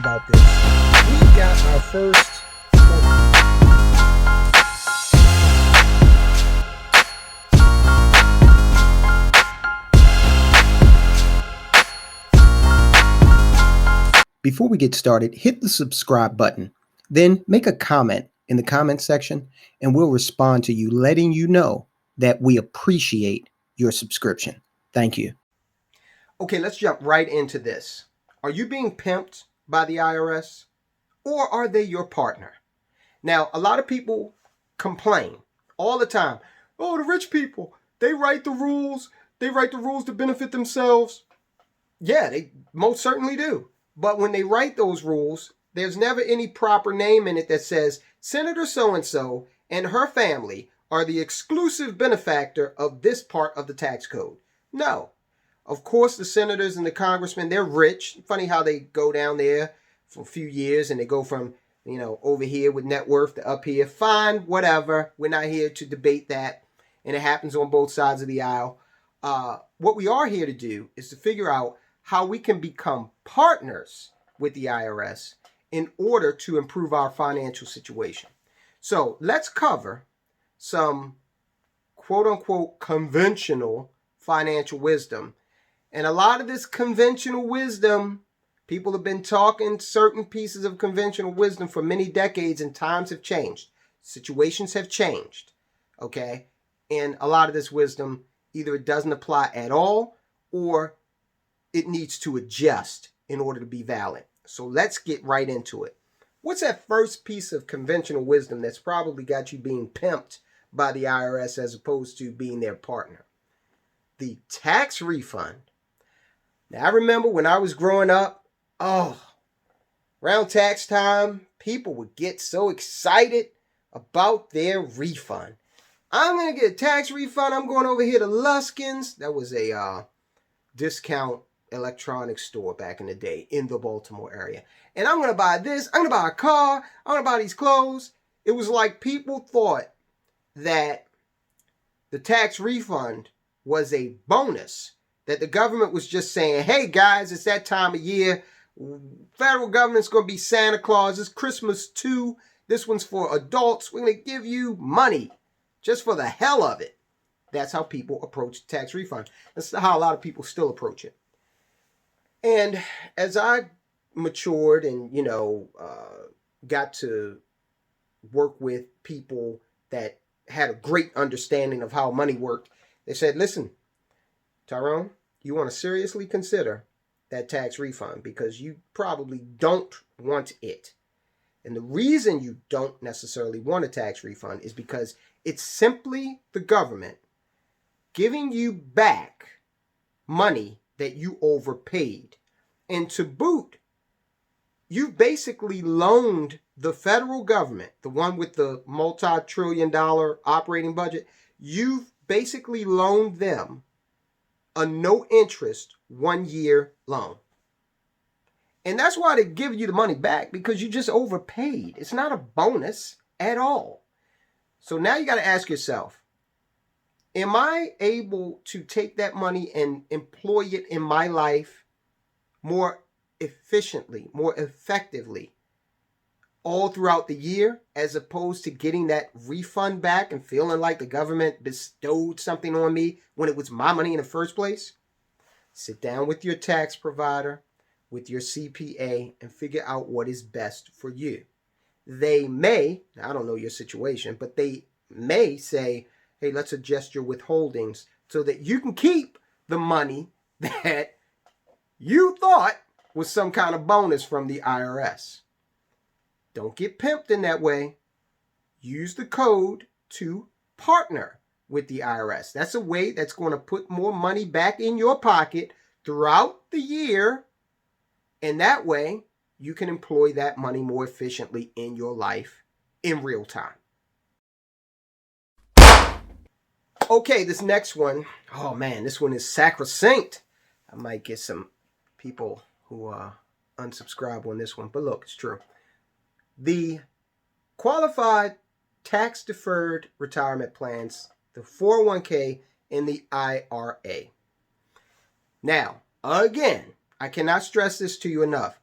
about this. We got our first Before we get started, hit the subscribe button. Then make a comment in the comment section and we'll respond to you, letting you know that we appreciate your subscription. Thank you. Okay, let's jump right into this. Are you being pimped by the IRS, or are they your partner? Now, a lot of people complain all the time. Oh, the rich people, they write the rules. They write the rules to benefit themselves. Yeah, they most certainly do. But when they write those rules, there's never any proper name in it that says Senator so-and-so and her family are the exclusive benefactor of this part of the tax code. No. Of course, the senators and the congressmen, they're rich. Funny how they go down there for a few years and they go from, over here with net worth to up here. Fine, whatever. We're not here to debate that. And it happens on both sides of the aisle. What we are here to do is to figure out how we can become partners with the IRS in order to improve our financial situation. So let's cover some quote-unquote conventional financial wisdom. And a lot of this conventional wisdom, people have been talking certain pieces of conventional wisdom for many decades, and times have changed. Situations have changed, okay? And a lot of this wisdom, either it doesn't apply at all or it needs to adjust in order to be valid. So let's get right into it. What's that first piece of conventional wisdom that's probably got you being pimped by the IRS as opposed to being their partner? The tax refund. Now, I remember when I was growing up, around tax time, people would get so excited about their refund. I'm going to get a tax refund. I'm going over here to Luskin's. That was a discount electronics store back in the day in the Baltimore area. And I'm going to buy this. I'm going to buy a car. I'm going to buy these clothes. It was like people thought that the tax refund was a bonus, that the government was just saying, hey guys, it's that time of year. Federal government's going to be Santa Claus. It's Christmas too. This one's for adults. We're going to give you money just for the hell of it. That's how people approach tax refund. That's how a lot of people still approach it. And as I matured and, got to work with people that had a great understanding of how money worked, they said, listen, Tyrone, you want to seriously consider that tax refund because you probably don't want it. And the reason you don't necessarily want a tax refund is because it's simply the government giving you back money that you overpaid. And to boot, you've basically loaned the federal government, the one with the multi-trillion-dollar operating budget, you've basically loaned them a no-interest 1-year loan. And that's why they give you the money back, because you just overpaid. It's not a bonus at all. So now you got to ask yourself, am I able to take that money and employ it in my life more efficiently, more effectively all throughout the year, as opposed to getting that refund back and feeling like the government bestowed something on me when it was my money in the first place? Sit down with your tax provider, with your CPA, and figure out what is best for you. They may, I don't know your situation, but they may say, hey, let's adjust your withholdings so that you can keep the money that you thought was some kind of bonus from the IRS. Don't get pimped in that way. Use the code to partner with the IRS. That's a way that's going to put more money back in your pocket throughout the year. And that way, you can employ that money more efficiently in your life in real time. Okay, this next one. Oh man, this one is sacrosanct. I might get some people who unsubscribe on this one, but look, it's true. The qualified tax-deferred retirement plans, the 401k and the IRA. Now, again, I cannot stress this to you enough.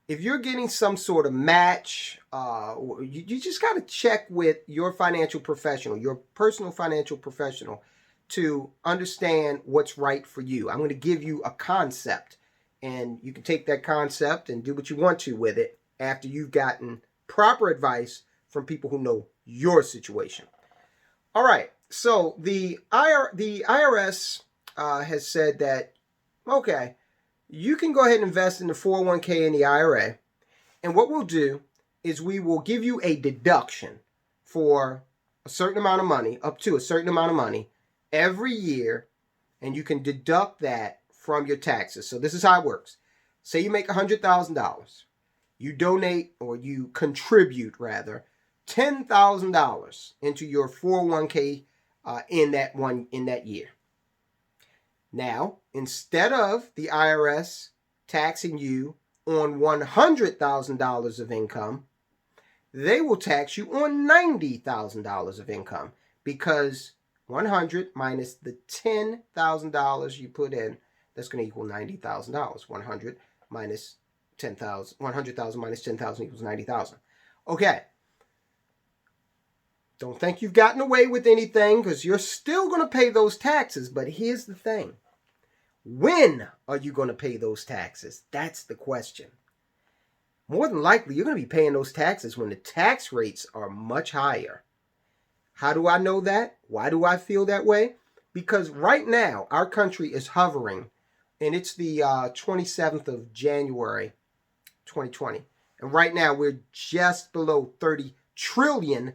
if you're getting some sort of match, you just got to check with your financial professional, your personal financial professional, to understand what's right for you. I'm going to give you a concept, and you can take that concept and do what you want to with it after you've gotten proper advice from people who know your situation. All right, so the IRS has said that, okay, you can go ahead and invest in the 401k and the IRA. And what we'll do is we will give you a deduction for a certain amount of money, up to a certain amount of money, every year. And you can deduct that from your taxes. So this is how it works. Say you make $100,000. You donate, or you contribute rather, $10,000 into your 401k in that year. Now, instead of the IRS taxing you on $100,000 of income, they will tax you on $90,000 of income, because 100 minus the $10,000 you put in, that's going to equal $90,000. 100 minus 10,000, 100,000 minus 10,000 equals 90,000. Okay. Don't think you've gotten away with anything, because you're still going to pay those taxes. But here's the thing. When are you going to pay those taxes? That's the question. More than likely, you're going to be paying those taxes when the tax rates are much higher. How do I know that? Why do I feel that way? Because right now, our country is hovering, and it's the 27th of January, 2020. And right now, we're just below $30 trillion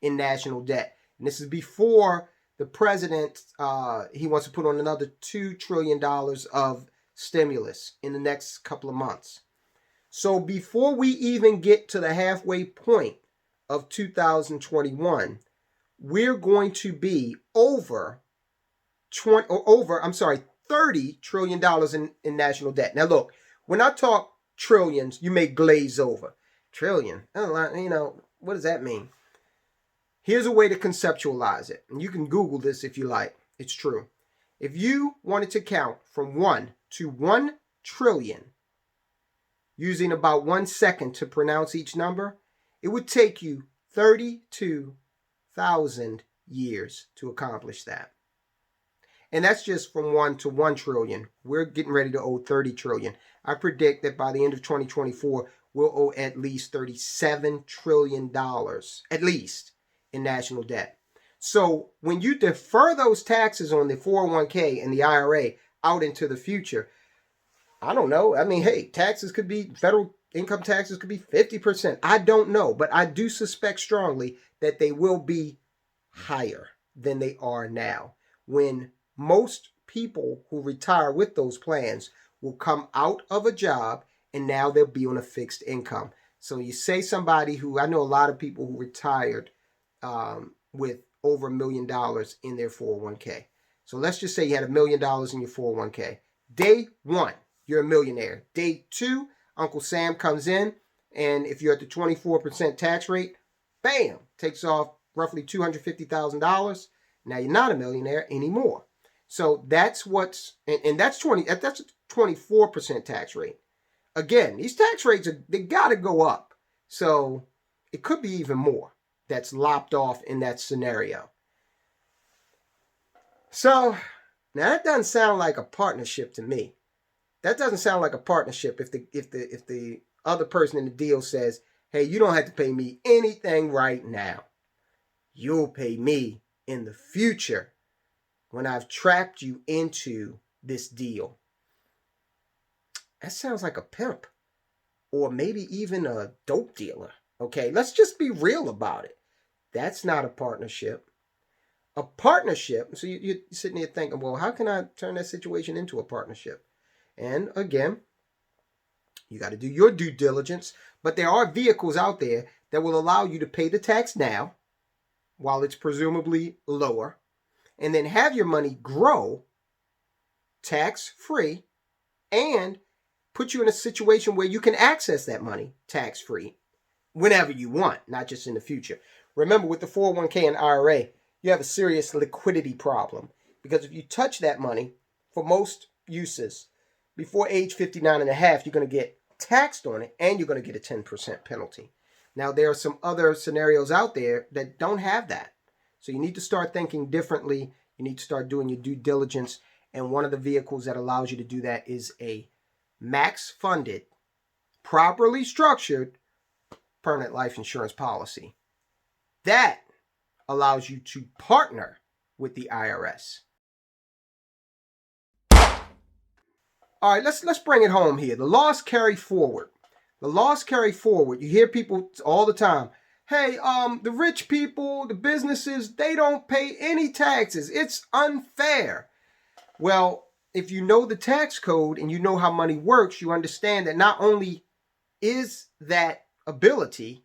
in national debt. And this is before the president, he wants to put on another $2 trillion of stimulus in the next couple of months. So before we even get to the halfway point of 2021, we're going to be over $30 trillion in national debt. Now look, when I talk trillions, you may glaze over. Trillion, what does that mean? Here's a way to conceptualize it. And you can Google this if you like. It's true. If you wanted to count from 1 to 1 trillion, using about 1 second to pronounce each number, it would take you 32,000 years to accomplish that. And that's just from 1 to 1 trillion. We're getting ready to owe 30 trillion. I predict that by the end of 2024, we'll owe at least $37 trillion, at least, in national debt. So when you defer those taxes on the 401k and the IRA out into the future, I don't know. I mean, hey, taxes could be, federal income taxes could be 50%. I don't know, but I do suspect strongly that they will be higher than they are now, when most people who retire with those plans will come out of a job and now they'll be on a fixed income. So you say somebody who, I know a lot of people who retired with over $1 million in their 401k. So let's just say you had $1 million in your 401k. Day 1, you're a millionaire. Day 2, Uncle Sam comes in, and if you're at the 24% tax rate, bam, takes off roughly $250,000. Now you're not a millionaire anymore. So that's what's, and that's a 24% tax rate. Again, these tax rates, they got to go up. So it could be even more that's lopped off in that scenario. So now that doesn't sound like a partnership to me. That doesn't sound like a partnership if the other person in the deal says, hey, you don't have to pay me anything right now. You'll pay me in the future when I've trapped you into this deal. That sounds like a pimp, or maybe even a dope dealer. Okay, let's just be real about it. That's not a partnership. A partnership, so you're sitting there thinking, well, how can I turn that situation into a partnership? And again, you got to do your due diligence, but there are vehicles out there that will allow you to pay the tax now while it's presumably lower, and then have your money grow tax-free and put you in a situation where you can access that money tax-free whenever you want, not just in the future. Remember, with the 401k and IRA, you have a serious liquidity problem, because if you touch that money for most uses before age 59 and a half, you're going to get taxed on it, and you're going to get a 10% penalty. Now, there are some other scenarios out there that don't have that. So you need to start thinking differently. You need to start doing your due diligence. And one of the vehicles that allows you to do that is a max funded, properly structured permanent life insurance policy. That allows you to partner with the IRS. All right, let's bring it home here. The loss carry forward. The loss carry forward. You hear people all the time. Hey, the rich people, the businesses, they don't pay any taxes. It's unfair. Well, if you know the tax code and you know how money works, you understand that not only is that ability,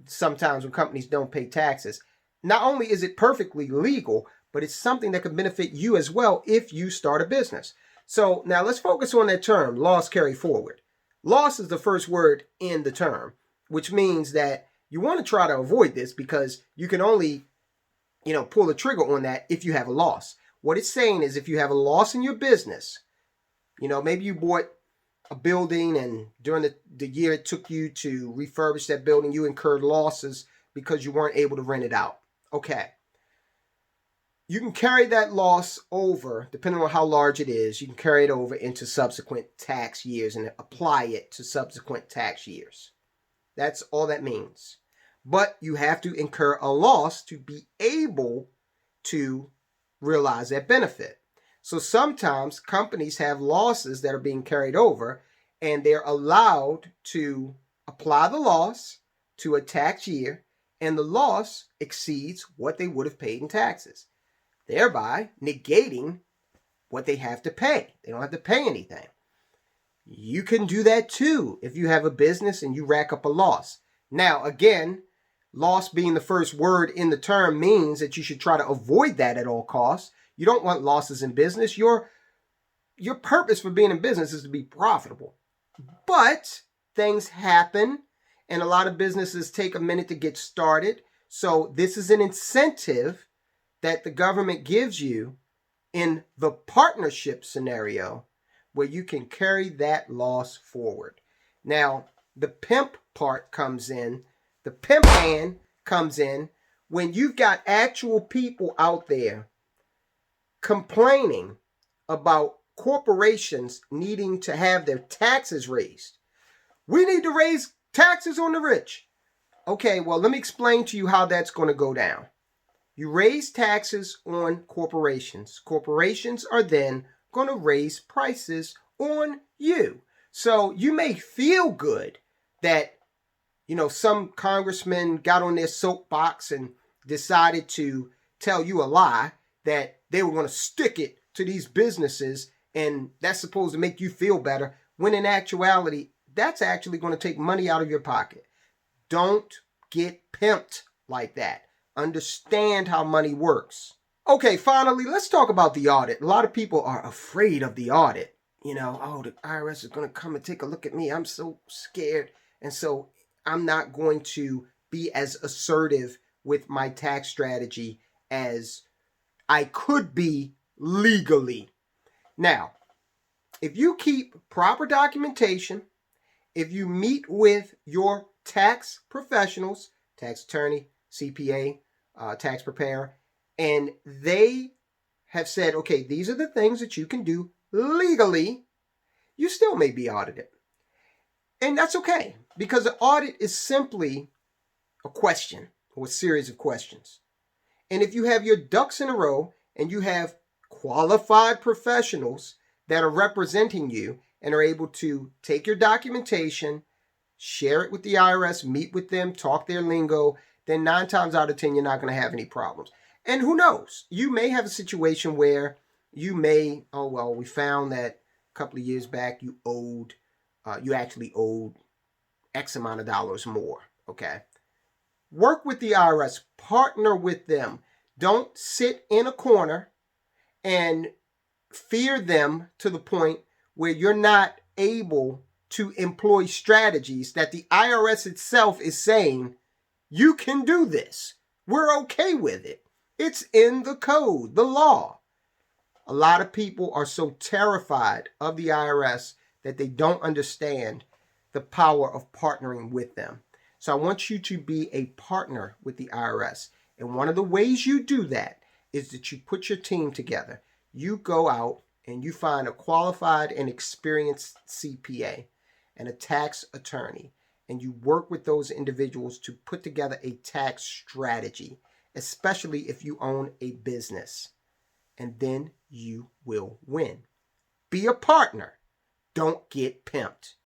sometimes when companies don't pay taxes, not only is it perfectly legal, but it's something that can benefit you as well if you start a business. So now let's focus on that term, loss carry forward. Loss is the first word in the term, which means that you want to try to avoid this because you can only, pull the trigger on that if you have a loss. What it's saying is if you have a loss in your business, maybe you bought a building and during the year it took you to refurbish that building, you incurred losses because you weren't able to rent it out. Okay. You can carry that loss over, depending on how large it is, you can carry it over into subsequent tax years and apply it to subsequent tax years. That's all that means. But you have to incur a loss to be able to realize that benefit. So sometimes companies have losses that are being carried over and they're allowed to apply the loss to a tax year and the loss exceeds what they would have paid in taxes, thereby negating what they have to pay. They don't have to pay anything. You can do that too if you have a business and you rack up a loss. Now, again, loss being the first word in the term means that you should try to avoid that at all costs. You don't want losses in business. Your purpose for being in business is to be profitable. But things happen and a lot of businesses take a minute to get started. So this is an incentive that the government gives you in the partnership scenario where you can carry that loss forward. Now, the pimp part comes in. The pimp hand comes in when you've got actual people out there complaining about corporations needing to have their taxes raised. We need to raise taxes on the rich. Okay, well, let me explain to you how that's going to go down. You raise taxes on corporations. Corporations are then going to raise prices on you. So you may feel good that, some congressman got on their soapbox and decided to tell you a lie that they were going to stick it to these businesses and that's supposed to make you feel better, when in actuality, that's actually going to take money out of your pocket. Don't get pimped like that. Understand how money works. Okay, finally, let's talk about the audit. A lot of people are afraid of the audit. The IRS is going to come and take a look at me. I'm so scared. And so I'm not going to be as assertive with my tax strategy as I could be legally. Now, if you keep proper documentation, if you meet with your tax professionals, tax attorney, CPA, tax preparer, and they have said, okay, these are the things that you can do legally, you still may be audited. And that's okay, because an audit is simply a question or a series of questions. And if you have your ducks in a row and you have qualified professionals that are representing you and are able to take your documentation, share it with the IRS, meet with them, talk their lingo, then 9 times out of 10, you're not going to have any problems. And who knows? You may have a situation where you may, we found that a couple of years back you actually owed X amount of dollars more, okay? Work with the IRS, partner with them. Don't sit in a corner and fear them to the point where you're not able to employ strategies that the IRS itself is saying, you can do this. We're okay with it. It's in the code, the law. A lot of people are so terrified of the IRS that they don't understand the power of partnering with them. So I want you to be a partner with the IRS. And one of the ways you do that is that you put your team together. You go out and you find a qualified and experienced CPA and a tax attorney, and you work with those individuals to put together a tax strategy, especially if you own a business. And then you will win. Be a partner. Don't get pimped.